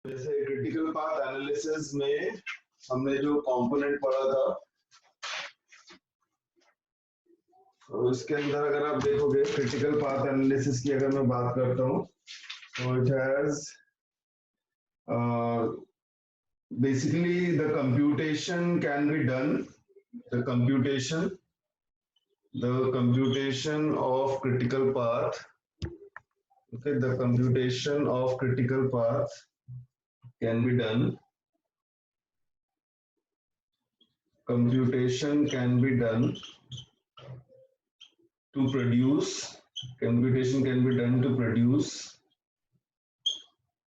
जैसे critical path analysis में हमने जो कंपोनेंट पढ़ा था, तो इसके अंदर अगर आप देखोगे क्रिटिकल पाथ एनालिसिस की अगर मैं बात करता हूँ तो it has basically the computation can be done, the computation of critical path, okay, the computation of critical path can be done, computation can be done to produce, computation can be done to produce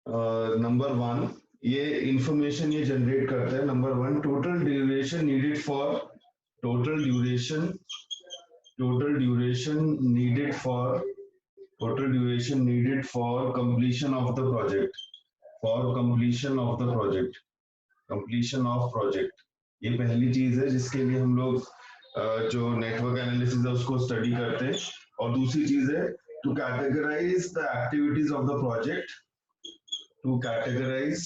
number one, ये information ये generate करता है। Number one, total duration needed for total duration needed for total duration needed for completion of the project, for completion of the project, completion of project। ये पहली चीज है जिसके लिए हम लोग जो नेटवर्क एनालिसिस है उसको स्टडी करते हैं। और दूसरी चीज है to categorize the activities of the project, to categorize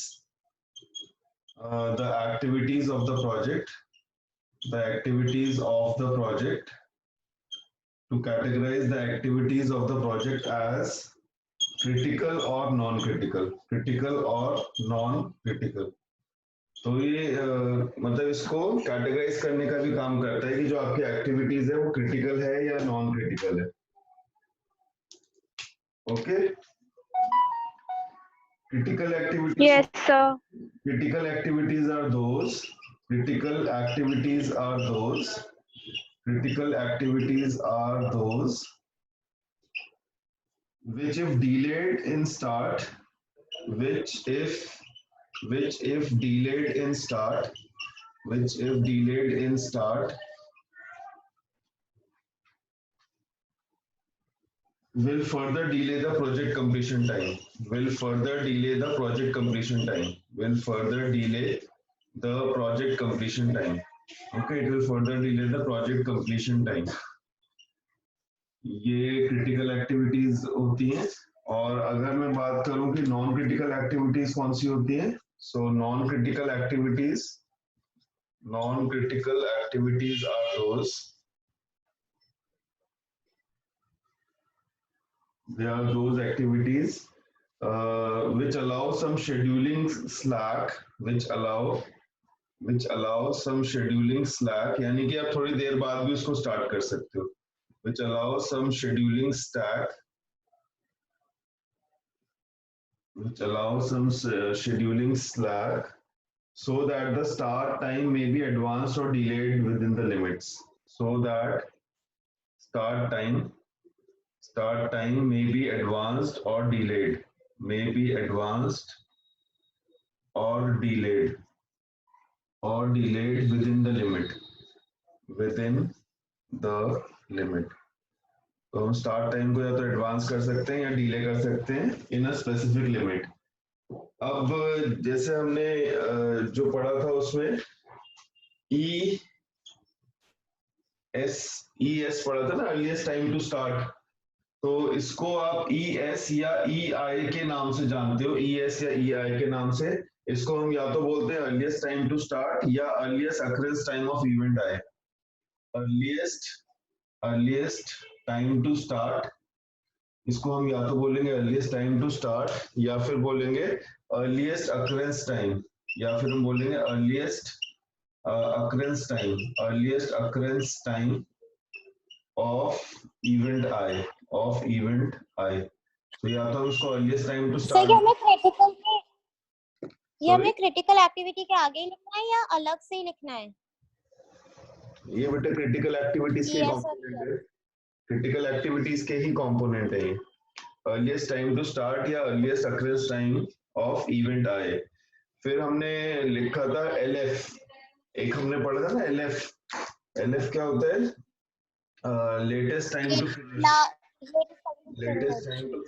the activities of the project, the activities of the project, to categorize the activities of the project as critical or non-critical, critical or non-critical। तो ये मतलब इसको categorise करने का भी काम करता है कि जो आपकी एक्टिविटीज है वो क्रिटिकल है या नॉन क्रिटिकल है। Okay, critical activities, Yes, sir. critical activities are those, critical activities are those, critical activities are those which if delayed in start, which if delayed in start, which if delayed in start will further delay the project completion time, will further delay the project completion time, will further delay the project completion time। Okay, it will further delay the project completion time। ये critical activities होती हैं। और अगर मैं बात करूं कि non critical activities कौन सी होती हैं, so non critical activities are those, they are those activities which allow some scheduling slack, which allow some scheduling slack, यानी कि आप थोड़ी देर बाद भी उसको स्टार्ट कर सकते हो, which allow some scheduling stack, which allows some scheduling slack so that the start time may be advanced or delayed within the limits, so that start time may be advanced or delayed, may be advanced or delayed within the limit, within the limit। तो हम start time को या तो advance कर सकते हैं या delay कर सकते हैं इन अ स्पेसिफिक लिमिट। अब जैसे हमने जो पढ़ा था उसमें ई एस पढ़ा था ना, अर्लीस्ट टाइम टू स्टार्ट। तो इसको आप ई एस या ई आई के नाम से जानते हो, ई एस या ई आई के नाम से। इसको हम या तो बोलते हैं अर्लीस्ट टाइम टू स्टार्ट या earliest occurrence time of event I. Earliest time to start, इसको हम या तो बोलेंगे अर्लीस्ट टाइम टू स्टार्ट या फिर बोलेंगे अर्लीस्ट अकरेंस टाइम, या फिर हम बोलेंगे earliest occurrence time of event आई, तो या तो हम इसको अर्लीस्ट टाइम टू स्टार्ट, ये हमें क्रिटिकल एक्टिविटी के आगे ही लिखना है या अलग से ही लिखना है? ये बेटा क्रिटिकल एक्टिविटीज के कंपोनेंट है, क्रिटिकल एक्टिविटीज के ही कंपोनेंट है ये। अर्लीस्ट टाइम टू स्टार्ट या earliest occurrence time of event आए। फिर हमने लिखा था एलएफ, एक हमने पढ़ा था ना एलएफ। एलएफ क्या होता है? Latest time to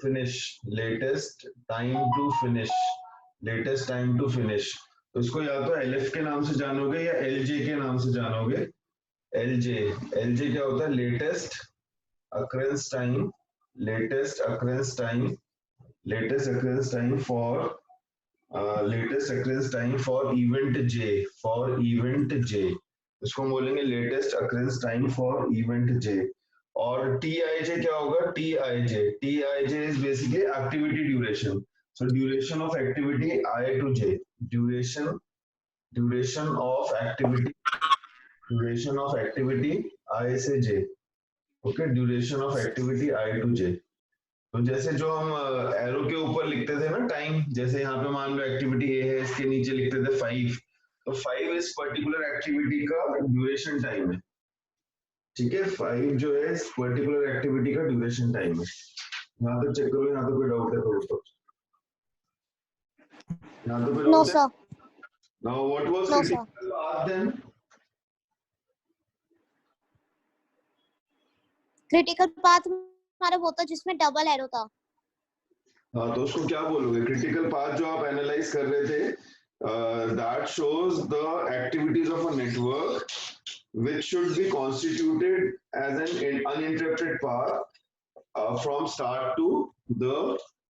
finish, latest time to finish. तो इसको या तो एलएफ के नाम से जानोगे या एलजे के नाम से जानोगे। एलजे क्या होता है? Latest occurrence time for latest occurrence time for event J, for event J, इसको हम बोलेंगे latest occurrence time for event J. और टी आई जे क्या होगा? T I J, T I J is basically activity duration, so duration of activity I to J, duration, duration of activity, duration of activity I से J, okay, duration of activity I to J. तो जैसे जो हम arrow के ऊपर लिखते थे ना टाइम, जैसे यहाँ पे मान लो एक्टिविटी ए है, इसके नीचे लिखते थे 5, तो 5 इस पर्टिकुलर एक्टिविटी का ड्यूरेशन टाइम है, ठीक है, 5 जो है इस पर्टिकुलर एक्टिविटी का ड्यूरेशन टाइम है। यहाँ तक चेक करो, यहाँ तो कोई डाउट है तो यहाँ तो कोई No, डाउट है? sir. Now what was No, sir. Critical path then? Critical path हमारा वो था जिसमें डबल एरो था। हाँ, तो उसको क्या बोलोगे? क्रिटिकल पाथ जो आप एनालाइज कर रहे थे, that shows the activities of a network which should be constituted as an uninterrupted path from start to the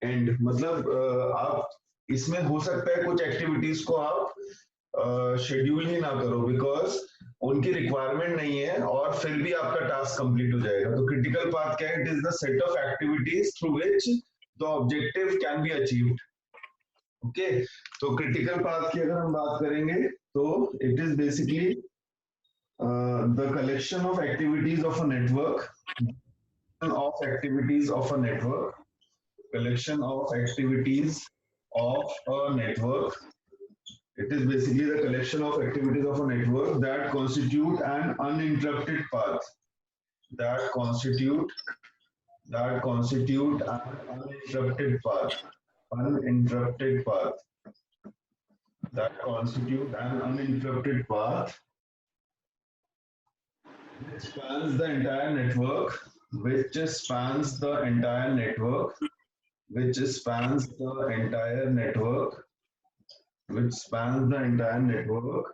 end। मतलब आप इसमें हो सकता है कुछ एक्टिविटीज को आप शेड्यूल ही ना करो बिकॉज उनकी रिक्वायरमेंट नहीं है और फिर भी आपका टास्क कंप्लीट हो जाएगा। तो क्रिटिकल पाथ क्या है? It is the set of activities through which the objective can be achieved. Okay, तो क्रिटिकल पाथ की अगर हम बात करेंगे तो it is basically the collection of activities of a network, of activities of a network, collection of activities of a network. It is basically the collection of activities of a network that constitute an uninterrupted path. That constitute an uninterrupted path. Uninterrupted path. That constitute an uninterrupted path which spans the entire network, which spans the entire network, which spans the entire network, which spans the entire network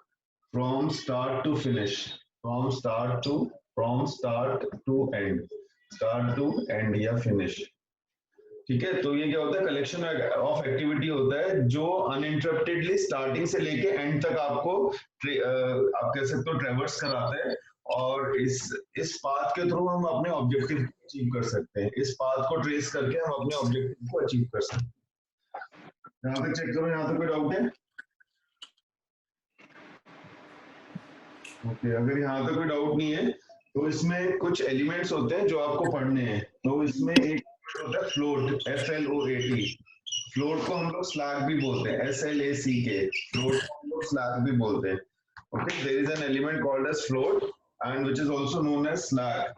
from start to finish, from start to end, start to end या finish। ठीक है, तो ये क्या होता है? Collection of activity होता है जो अनइंटरप्टेडली स्टार्टिंग से लेके एंड तक आपको आप कह सकते हो ट्रेवर्स कराता है और इस पाथ के थ्रू हम अपने ऑब्जेक्टिव को अचीव कर सकते हैं। इस पाथ को ट्रेस करके हम अपने ऑब्जेक्टिव को अचीव कर सकते हैं। यहाँ तक चेक करो, यहाँ तक कोई डाउट है? ओके, अगर यहाँ तक कोई डाउट नहीं है तो इसमें कुछ एलिमेंट्स होते हैं जो आपको पढ़ने हैं। तो इसमें एक होता है फ्लोट, FLOAT। फ्लोट को हम लोग स्लैग भी बोलते हैं, SLACK। फ्लोट को हम लोग स्लैग भी बोलते हैं। Okay, there is an element called as float and which is also known as slack.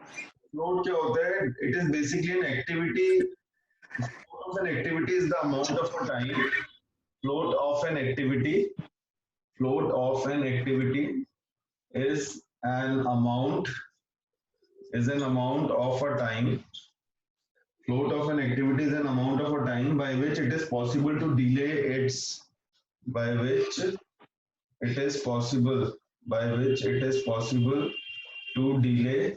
Float क्या होता है? It is basically an activity, of an activity is the amount of a time, float of an activity, float of an activity is an amount, is an amount of a time, float of an activity is an amount of a time by which it is possible to delay its, by which it is possible, by which it is possible to delay,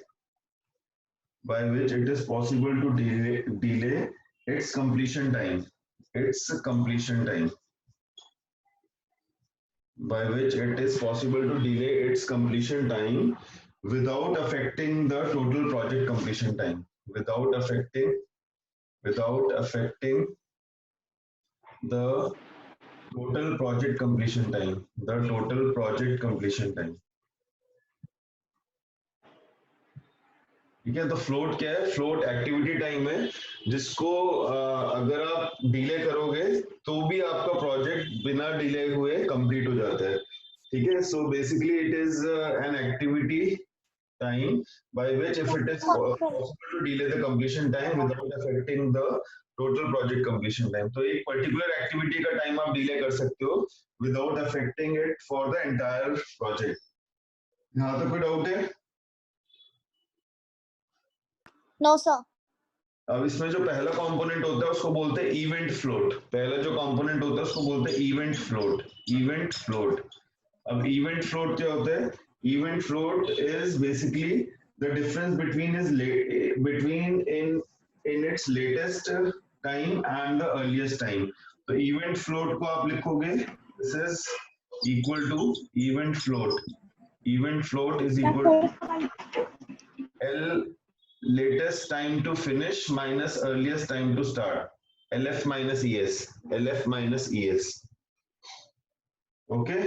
by which it is possible to delay its completion time, its completion time, by which it is possible to delay its completion time without affecting the total project completion time, without affecting the total project completion time, the total project completion time। ठीक है, तो float क्या है? Float activity time है जिसको अगर आप delay करोगे तो भी आपका प्रोजेक्ट बिना डिले हुए कंप्लीट हो जाता है। ठीक है, so basically it is an activity time by which if it is possible to delay the completion time without affecting the total project completion time। तो एक particular activity का time आप delay कर सकते हो without affecting it for the entire project। यहाँ तक कोई डाउट है? No, sir. अब इसमें जो पहला कंपोनेंट होता है उसको बोलते हैं इवेंट फ्लोट। पहला जो कंपोनेंट होता है उसको बोलते हैं इवेंट फ्लोट, इवेंट फ्लोट। अब इवेंट फ्लोट क्या होता है? Event float is basically the difference between in its latest time and the earliest time. तो इवेंट फ्लोट को आप लिखोगे this is equal to event float. Event float is equal to L latest time to finish minus earliest time to start. LF minus ES. LF minus ES. Okay.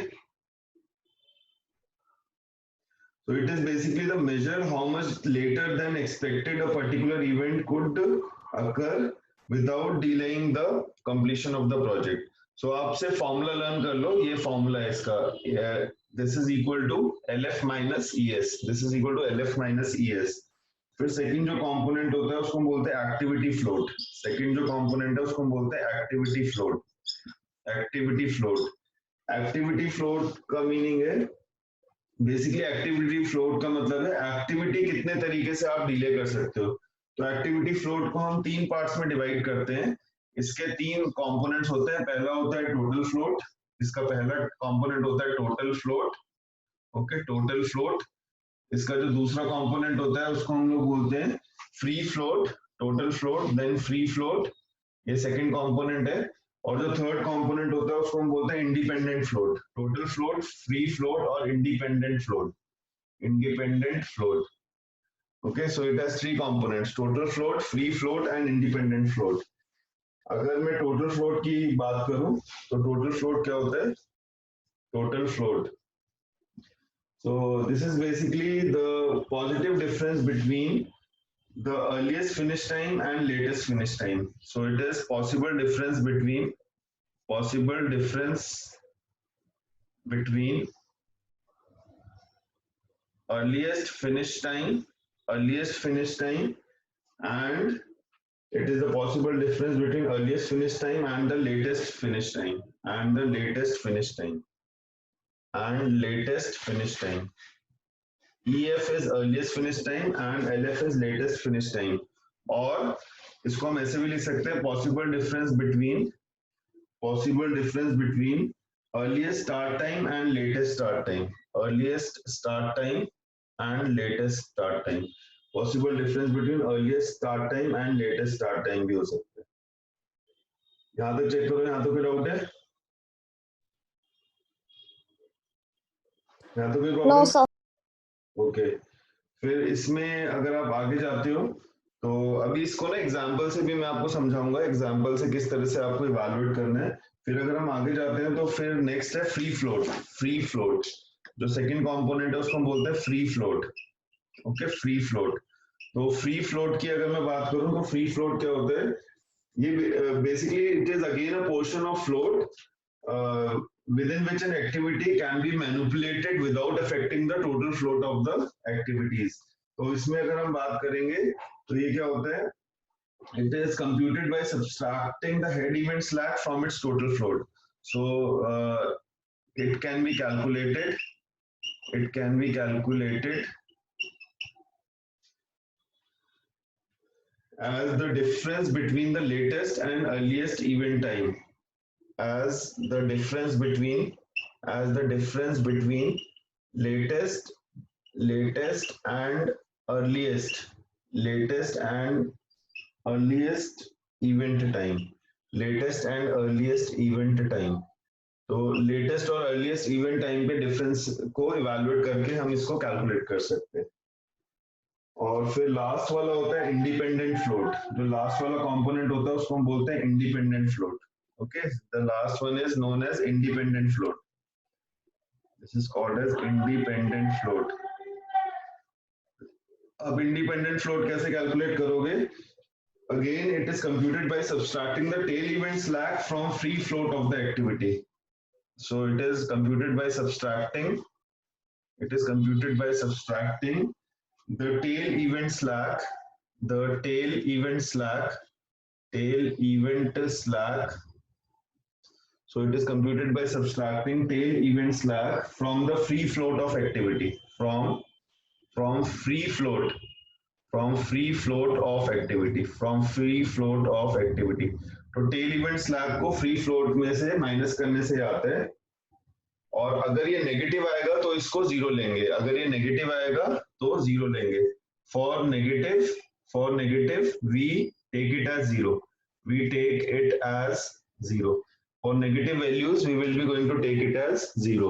So it is basically the measure how much later than expected a particular event could occur without delaying the completion of the project. So आपसे formula learn कर लो. ये formula है इसका. This is equal to LF minus ES. This is equal to LF minus ES. फिर second जो component होता है उसको हम बोलते हैं एक्टिविटी फ्लोट. सेकंड जो कंपोनेंट है उसको हम बोलते हैं activity float. Activity float. Activity float का मीनिंग है बेसिकली एक्टिविटी फ्लोट का मतलब है एक्टिविटी कितने तरीके से आप डिले कर सकते हो. तो एक्टिविटी फ्लोट को हम 3 पार्ट्स में डिवाइड करते हैं. इसके 3 कंपोनेंट्स होते हैं. पहला होता है टोटल फ्लोट. इसका पहला कंपोनेंट होता है total float. Okay, total float. इसका जो दूसरा कंपोनेंट होता है उसको हम लोग बोलते हैं free float. Total float then free float, ये सेकंड कंपोनेंट है. और जो थर्ड कंपोनेंट होता है उसको हम बोलते हैं independent float. Total float, free float और independent float. Independent float. Okay, so it has 3 components, total float, free float and independent float. अगर मैं टोटल फ्लोट की बात करूं तो टोटल फ्लोट क्या होता है? Total float, so this is basically the positive difference between the earliest finish time and latest finish time. So it is possible difference between earliest finish time and it is the possible difference between earliest finish time and the latest finish time and the latest finish time and latest finish time. EF is earliest finish time and LF is latest finish time. और इसको हम ऐसे भी लिख सकते हैं possible difference between earliest start time and latest start time. Earliest start time and latest start time. Possible difference between earliest start time and latest start time भी हो सकते हैं. यहाँ तक चेक करो, यहाँ तो कोई डाउट है? यहाँ तो कोई प्रॉब्लम? No sir. ओके, फिर इसमें अगर आप आगे जाते हो तो अभी इसको ना एग्जांपल से भी मैं आपको समझाऊंगा, एग्जांपल से किस तरह से आपको इवैल्यूएट करना है. फिर अगर हम आगे जाते हैं तो फिर नेक्स्ट है फ्री फ्लोट. फ्री फ्लोट जो सेकंड कंपोनेंट है उसको हम बोलते हैं free float. Okay, free float. तो फ्री फ्लोट की अगर मैं बात करूं तो फ्री फ्लोट क्या होता है? ये basically it is again a portion of float within which an activity can be manipulated without affecting the total float of the activities. तो इसमें अगर हम बात करेंगे तो ये क्या होता है? It is computed by subtracting the head event slack from its total float. So it can be calculated as the difference between the latest and earliest event time. As the difference between latest and earliest event time. Latest and earliest event time. तो latest और earliest event time पे difference को evaluate करके हम इसको calculate कर सकते हैं. और फिर लास्ट वाला होता है इंडिपेंडेंट फ्लोट. जो लास्ट वाला कंपोनेंट होता है उसको हम बोलते हैं independent float. Okay, the last one is known as independent float. This is called as independent float. अब independent float कैसे calculate करोगे? Again, it is computed by subtracting the tail event slack from free float of the activity. So it is computed by subtracting the tail event slack. So it is computed by subtracting tail event slack from the free float of activity. From free float of activity. तो tail event slack को free float में से minus करने से आता है. और अगर ये नेगेटिव आएगा तो इसको जीरो लेंगे. अगर ये नेगेटिव आएगा तो जीरो लेंगे. For negative we take it as zero. For negative values we will be going to take it as 0.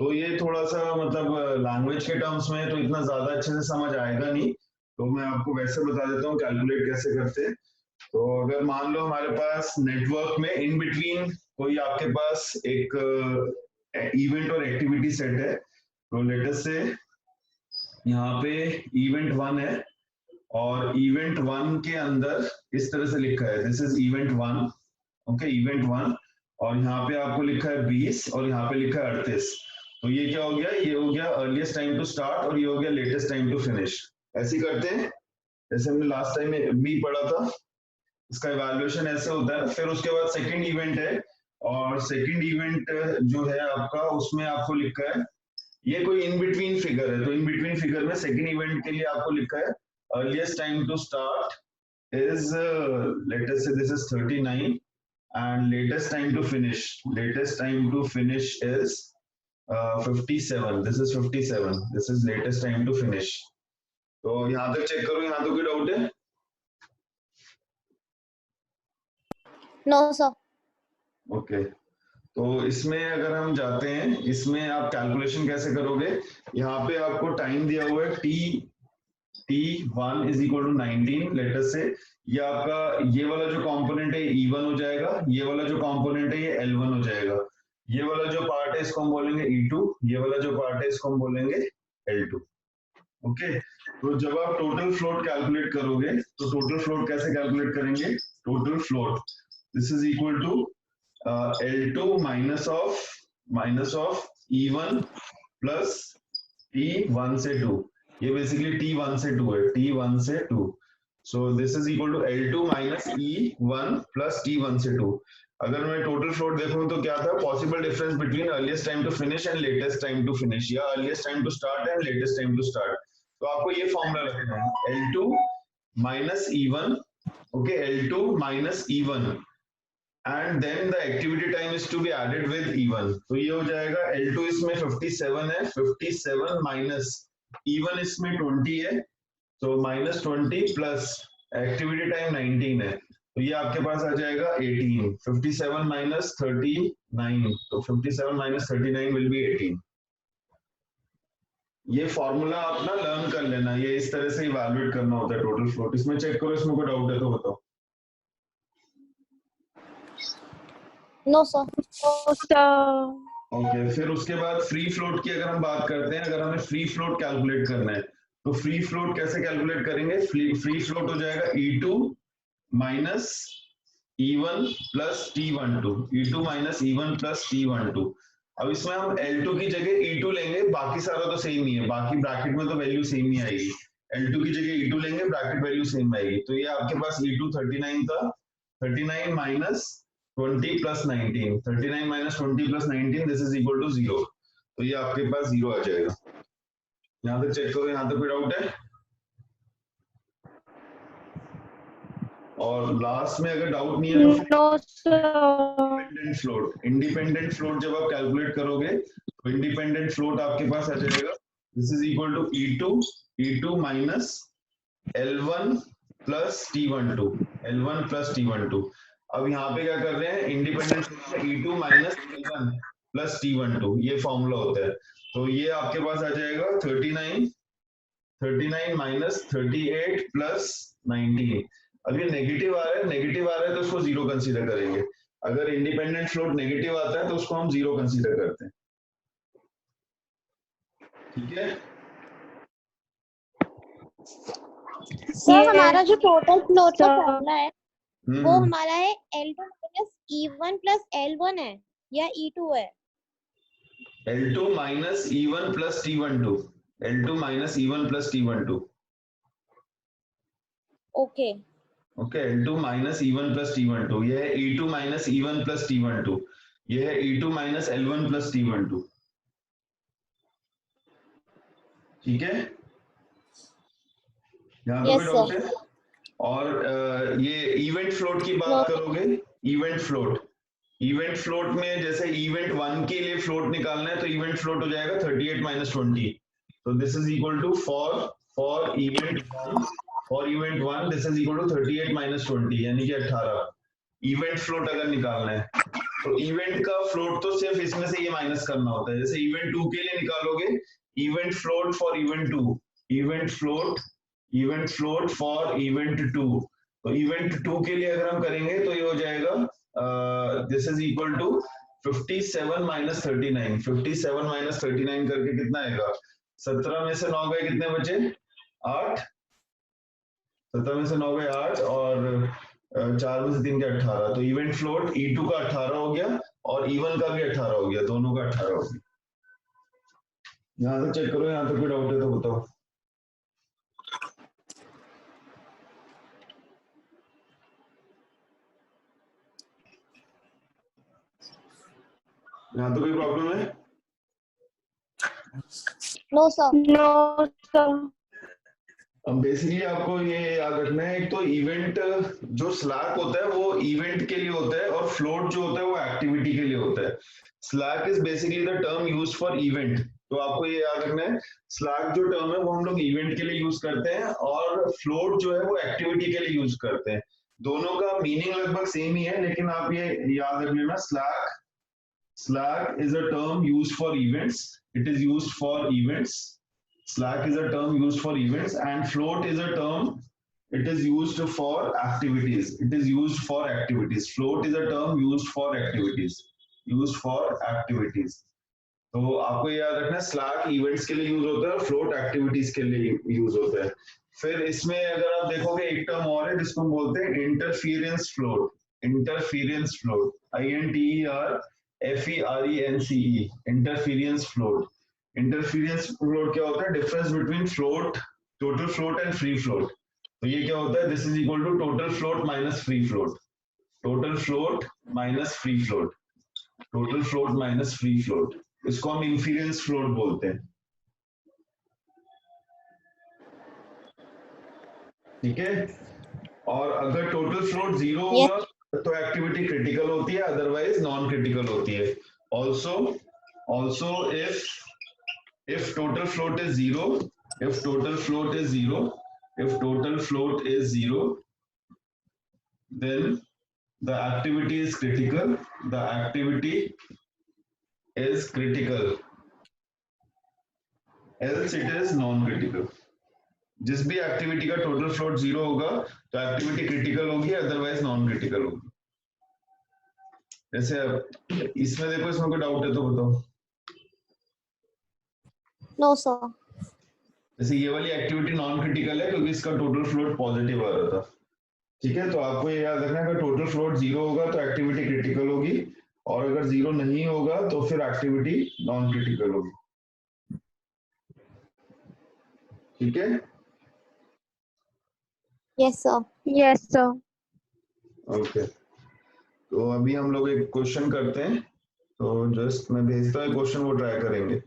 तो ये थोड़ा सा मतलब लैंग्वेज के टर्म्स में तो इतना ज्यादा अच्छे से समझ आएगा नहीं, तो मैं आपको वैसे बता देता हूँ कैलकुलेट कैसे करते हैं। तो अगर मान लो हमारे पास नेटवर्क में इन बिटवीन कोई आपके पास एक इवेंट और एक्टिविटी सेट है, तो लेट अस से यहाँ पे इवेंट 1 है और इवेंट 1 के अंदर इस तरह से लिखा है, this is event 1, okay event 1, और यहाँ पे आपको लिखा है 20 और यहाँ पे लिखा है 38। तो ये क्या हो गया, ये हो गया अर्लीस्ट टाइम टू स्टार्ट और ये हो गया लेटेस्ट टाइम टू फिनिश। ऐसे ही करते हैं जैसे हमने लास्ट टाइम भी पढ़ा था, इसका इवैल्यूएशन ऐसे होता है। फिर उसके बाद सेकंड इवेंट है और सेकंड इवेंट जो है आपका उसमें आपको लिखा है, ये कोई इन बिटवीन फिगर है, तो इन बिटवीन फिगर में सेकंड इवेंट के लिए आपको लिखा है earliest time to start is let us say this is 39 and latest time to finish is 57, this is 57, this is latest time to finish। तो यहाँ तक चेक करो, यहाँ तो कोई डाउट है? No sir. ओके, तो इसमें अगर हम जाते हैं, इसमें आप कैलकुलेशन कैसे करोगे, यहाँ पे आपको टाइम दिया हुआ है T1 is equal to 19, let us से ये आपका ये वाला जो कंपोनेंट है E1 हो जाएगा, ये वाला जो कंपोनेंट है ये L1 हो जाएगा, ये वाला जो पार्ट है इसको हम बोलेंगे E2, ये वाला जो पार्ट है इसको हम बोलेंगे L2। ओके, तो जब आप टोटल फ्लोट कैलकुलेट करोगे तो टोटल फ्लोट कैसे कैलकुलेट करेंगे, total float this is equal to L2 minus of E1 plus T1 से 2, ये बेसिकली T1 से 2 है, T1 से 2, so this is equal to L2 minus E1 plus T1 से 2। अगर मैं टोटल फ्लोट देखूं तो क्या था, possible difference between earliest time to finish and latest time to finish, या earliest time to start and latest time to start. तो आपको ये फॉर्मूला रखना है L2 minus E1, okay L2 minus E1 and then the activity time is to be added with E1, तो ये हो जाएगा L2 इसमें 57 है, 57 माइनस E1 इसमें 20 है, तो माइनस 20 प्लस एक्टिविटी टाइम 19 है, तो ये आपके पास आ जाएगा 18। 57 माइनस 39, तो 57 माइनस 39 विल बी 18। ये फॉर्मूला आप ना लर्न कर लेना, ये इस तरह से इवैल्यूएट करना होता है टोटल फ्लोट। इसमें चेक करो, इसमें कोई डाउट है तो बताओ। No sir. ओके, फिर उसके बाद फ्री फ्लोट की अगर हम बात करते हैं, अगर हमें फ्री फ्लोट कैलकुलेट करना है तो फ्री फ्लोट कैसे कैलकुलेट करेंगे, फ्री फ्लोट हो जाएगा E2 minus E1 plus T12, E2 minus E1 plus T12। अब इसमें हम L2 की जगह E2 लेंगे, बाकी सारा तो सेम ही है, बाकी ब्रैकेट में तो वैल्यू सेम ही आएगी, L2 की जगह E2 लेंगे, ब्रैकेट वैल्यू सेम आएगी, तो ये आपके पास E2 39 था, 39 minus 20 plus 19, 39 minus 20 plus 19 this is equal to 0, तो ये आपके पास 0 आ जाएगा। यहाँ तक चेक करो, यहाँ तक कोई डाउट है? और लास्ट में अगर डाउट नहीं है तो इंडिपेंडेंट फ्लोट जब आप कैलकुलेट करोगे तो इंडिपेंडेंट फ्लोट आपके पास आ जाएगा, this is equal to E2 minus L1 plus T12, L1 plus T12। अब यहाँ पे क्या कर रहे हैं, independent E2 minus L1 plus T12, ये फॉर्मूला होता है, तो ये आपके पास आ जाएगा 39 माइनस 38 प्लस 19। अब ये नेगेटिव आ रहा है तो उसको 0 कंसीडर करेंगे, अगर इंडिपेंडेंट फ्लोट नेगेटिव आता है तो उसको हम 0 कंसीडर करते हैं, ठीक है? सर हमारा जो टोटल फ्लोट का फॉर्मूला है वो हमारा है L2 minus E1 plus L1 है या E2 है? L2 minus E1 plus T12, L2 minus E1 plus T12। Okay okay, L2 minus E1 plus T12, ये है E2 minus E1 plus T12, ये है E2 minus L1 plus T12, ठीक है? यहाँ पे कोई डाउट है? और ये इवेंट फ्लोट की बात करोगे, इवेंट फ्लोट में जैसे इवेंट 1 के लिए फ्लोट निकालना है तो इवेंट फ्लोट हो जाएगा 38 माइनस 20, तो this is equal to for event 1 this is equal to 38 minus 20 यानी कि 18। इवेंट फ्लोट अगर निकालना है तो इवेंट का फ्लोट तो सिर्फ इसमें से ये माइनस करना होता है। जैसे इवेंट 2 के लिए निकालोगे event float for event 2, event float for event 2। तो इवेंट 2 के लिए अगर हम करेंगे तो ये हो जाएगा this is equal to 57 minus 39। 57 minus 39 करके कितना आएगा? 17 में से 9 गए, कितने बचे? 8। 17 में से 9 गए 8 और 4 में से 3 के 18। तो इवेंट फ्लोट E2 का 18 हो गया और E1 का भी 18 हो गया, दोनों का 18 हो गया। यहाँ से चेक करो, यहाँ तक कोई डाउट है तो बताओ। यहाँ तो कोई प्रॉब्लम है? No sir. No sir. अब बेसिकली आपको ये याद रखना है, एक तो इवेंट जो स्लैक होता है वो इवेंट के लिए होता है और फ्लोट जो होता है वो एक्टिविटी के लिए होता है। Slack is basically the term used for event. तो आपको ये याद रखना है, स्लैक जो टर्म है वो हम लोग इवेंट के लिए यूज करते हैं और फ्लोट जो है वो एक्टिविटी के लिए यूज करते हैं। दोनों का मीनिंग लगभग सेम ही है, लेकिन आप ये याद रख लेना, slack is a term used for events, it is used for events. Slack is a term used for events, and float is a term, it is used for activities. It is used for activities. Float is a term used for activities. Used for activities. तो आपको याद रखना है, Slack events के लिए use होता है, float activities के लिए यूज होता है। फिर इसमें अगर आप देखोगे एक टर्म और है जिसको हम बोलते हैं interference float. Interference float, INTERFERENCE, interference float. Interference float क्या होता है? Difference between float, total float and free float. तो ये क्या होता है? This is equal to total float minus free float. Total float minus free float. Total float minus free float, इसको हम इंफेरेंस फ्लोट बोलते हैं। ठीक है। और अगर टोटल फ्लोट 0 होगा तो एक्टिविटी क्रिटिकल होती है, अदरवाइज नॉन क्रिटिकल होती है। Also if total float is 0, if total float is 0, if total float is 0, then the activity is critical. The activity is critical, else it is non-critical. जिस भी activity का total float 0 होगा तो activity critical होगी, otherwise non critical होगी। जैसे इसमें देखो, इसमें कोई डाउट है तो बताओ। No sir. जैसे ये वाली एक्टिविटी नॉन क्रिटिकल है क्योंकि इसका टोटल फ्लोट पॉजिटिव आ रहा था। ठीक है, तो आपको ये याद रखना है, अगर टोटल फ्लोट 0 होगा तो एक्टिविटी क्रिटिकल होगी, और अगर 0 नहीं होगा तो फिर एक्टिविटी नॉन क्रिटिकल होगी। ठीक है। Yes sir. Yes sir. Okay, तो अभी हम लोग एक क्वेश्चन करते हैं, तो जस्ट मैं भेजता हूँ क्वेश्चन, वो ट्राई करेंगे।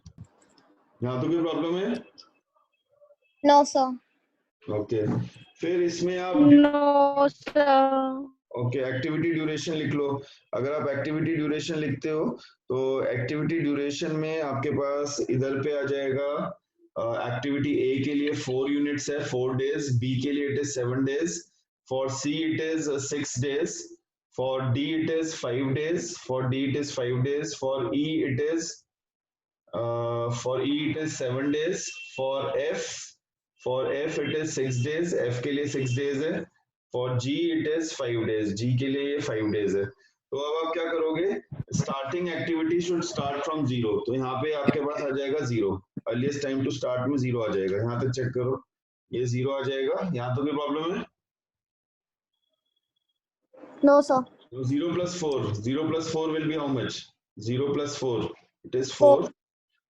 यहाँ तो कोई प्रॉब्लम है? No sir. ओके, फिर इसमें आप no sir. Okay activity duration लिख लो। अगर आप एक्टिविटी ड्यूरेशन लिखते हो तो एक्टिविटी ड्यूरेशन में आपके पास इधर पे आ जाएगा, एक्टिविटी ए के लिए 4 यूनिट्स है, 4 डेज, बी के लिए it is 7 days, for see it is 6 days, for D it is 5 days, for D it is 5 days, for E it is 7 days, for F it is 6 days, F के लिए 6 days है, for G it is 5 days, G के लिए 5 days है। तो अब आप क्या करोगे? Starting activity should start from 0, तो यहाँ पे आपके पास आ जाएगा 0, अर्लीस्ट टाइम टू स्टार्ट में 0 आ जाएगा। यहाँ तक चेक करो, ये 0 आ जाएगा। यहाँ तो कोई प्रॉब्लम है? No sir. 0 plus 4 will be how much? 0 plus 4 it is 4,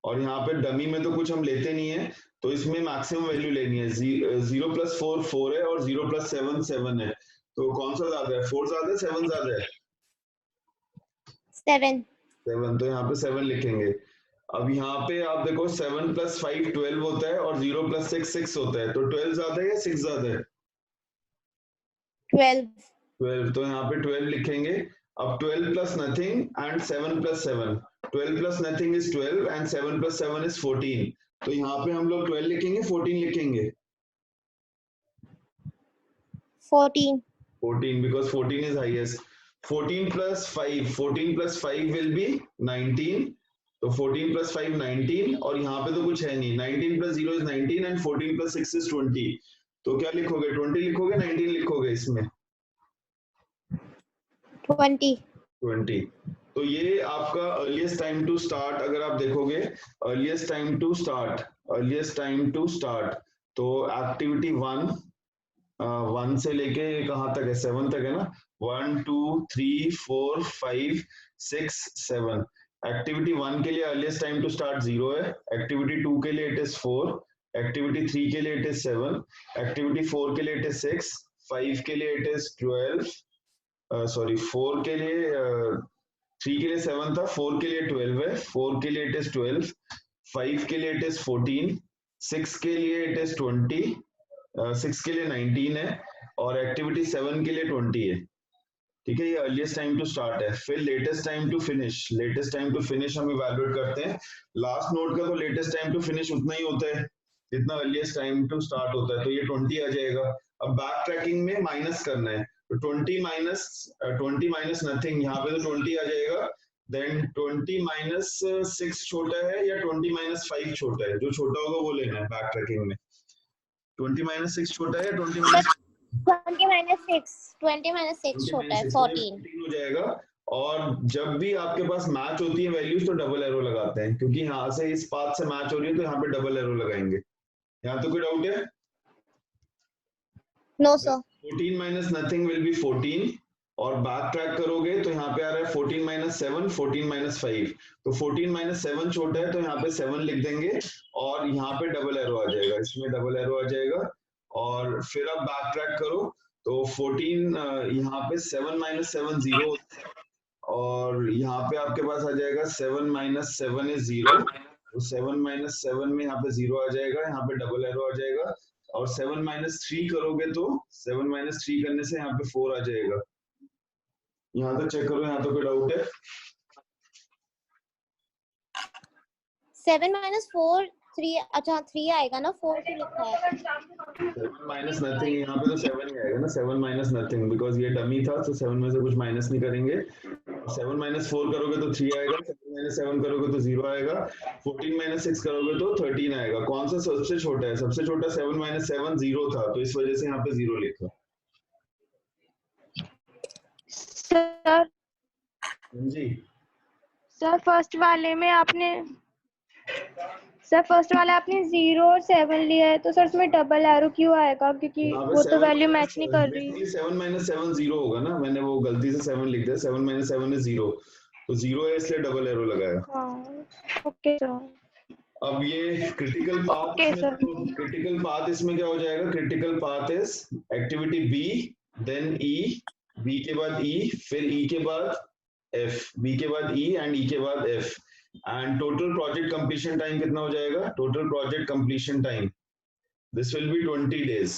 और यहाँ पे डमी में तो कुछ हम लेते नहीं है, तो इसमें मैक्सिमम वैल्यू लेनी है। 0 plus 4 4 है और 0 plus 7 7 है, तो कौन सा ज्यादा है? 4 ज्यादा है 7 ज्यादा है? 7, तो यहाँ पे 7 लिखेंगे। अब यहाँ पे आप देखो 7 plus 5 12 होता है और 0 plus 6 6 होता है, तो 12 ज्यादा है या 6 ज्यादा है? 12, तो यहाँ पे 12 लिखेंगे। अब 12 plus nothing and 7 plus 7, 12 plus nothing is 12 and 7 plus 7 is 14, तो यहाँ पे हम लोग 12 लिखेंगे 14 लिखेंगे? 14 14 because 14 is highest, 14 plus 5 will be 19. तो 14 plus 5 19 और यहाँ पे तो कुछ है नहीं. 19 plus 0 is 19 and 14 plus 6 is 20. तो क्या लिखोगे? 20 लिखोगे 19 लिखोगे इसमें? 20. तो ये आपका अर्लीस्ट टाइम टू स्टार्ट. अगर आप देखोगे अर्लीस्ट टाइम टू स्टार्ट तो एक्टिविटी 1 से लेके कहाँ तक है? 7 तक है ना. 1 2 3 4 5 6 7. एक्टिविटी 1 के लिए अर्लीस्ट टाइम टू स्टार्ट 0 है. एक्टिविटी 2 के लिए इट इज 4. एक्टिविटी 3 के लिए इट इज 7. एक्टिविटी 4 के लिए इट इज 6. 5 के लिए इट इज 12. सॉरी 4 के लिए 3 के लिए 7 था. 4 के लिए 12 है. 4 के लिए इट इज 12. 5 के लिए इट इज 14. 6 के लिए इट इज 20. 6 के लिए 19 है और एक्टिविटी 7 के लिए 20 है. ठीक है, ये अर्लीस्ट टाइम टू स्टार्ट है. फिर लेटेस्ट टाइम टू फिनिश हम इवैल्यूएट करते हैं. लास्ट नोड का तो लेटेस्ट टाइम टू फिनिश उतना ही होता है जितना अर्लीस्ट टाइम टू स्टार्ट होता है. तो ये 20 आ जाएगा. अब बैक ट्रैकिंग में माइनस करना है तो 20 माइनस नथिंग. यहाँ पे तो 20 आ जाएगा. देन 20 माइनस 6 छोटा है या 20 माइनस 5 छोटा है? जो छोटा होगा वो लेना है बैक ट्रैकिंग में. 20 माइनस 6 छोटा है. 20 माइनस 6 छोटा है. 14 हो जाएगा. और जब भी आपके पास मैच होती है वैल्यूज तो डबल एरो लगाते हैं क्योंकि यहाँ से इस पाथ से मैच हो रही है तो यहाँ पे डबल एरो लगाएंगे. यहाँ तो कोई डाउट है? No sir. 14 minus nothing will be 14 और बैक ट्रैक करोगे तो यहाँ पे आ रहा है 14 माइनस 7, 14 माइनस 5. तो 14 माइनस 7 छोटा है तो यहाँ पे 7 लिख देंगे और यहाँ पे डबल एरो आ जाएगा. इसमें डबल एरो आ जाएगा और फिर आप बैक ट्रैक करो तो 14 यहाँ पे 7 माइनस 7 0 और यहाँ पे आपके पास आ जाएगा 7 माइनस 7 इज 0. तो 7 माइनस 7 में यहाँ पे 0 आ जाएगा. यहाँ पे डबल एरो आ जाएगा और 7 माइनस 3 करोगे तो 7 माइनस 3 करने से यहाँ पे 4 आ जाएगा. यहाँ तक चेक करो. यहाँ तो कोई डाउट है? 7 माइनस 4 3. अच्छा 3 आएगा ना. 4 क्यों लिखा है? 7 माइनस नथिंग. यहाँ पे तो 7 ही आएगा ना. 7 माइनस नथिंग बिकॉज ये डमी था तो 7 में से कुछ माइनस नहीं करेंगे. 7 माइनस 4 करोगे तो 3 आएगा. 7 माइनस 7 करोगे तो 0 आएगा. 14 माइनस 6 करोगे तो 13 आएगा. कौन सा सबसे छोटा है? सबसे छोटा 7 माइनस 7 0 था तो इस वजह से यहाँ पे 0 लिखा. सर जी सर फर्स्ट वाले आपने 0 और 7 लिया है तो सर उसमें डबल एरो क्यों आएगा? क्योंकि वो तो वैल्यू मैच नहीं कर रही. 7 माइनस 7 0 होगा ना. मैंने वो गलती से 7 लिख दिया. 7 माइनस 7 इज 0 तो 0 है इसलिए डबल एरो लगाया. Okay sir. अब ये क्रिटिकल पाथ इसमें क्या हो जाएगा? Critical path is activity B then E, B के बाद ई, फिर ई के बाद एफ, बी के बाद ई एंड ई के बाद F. And total project completion time कितना हो जाएगा? Total project completion time this will be 20 days.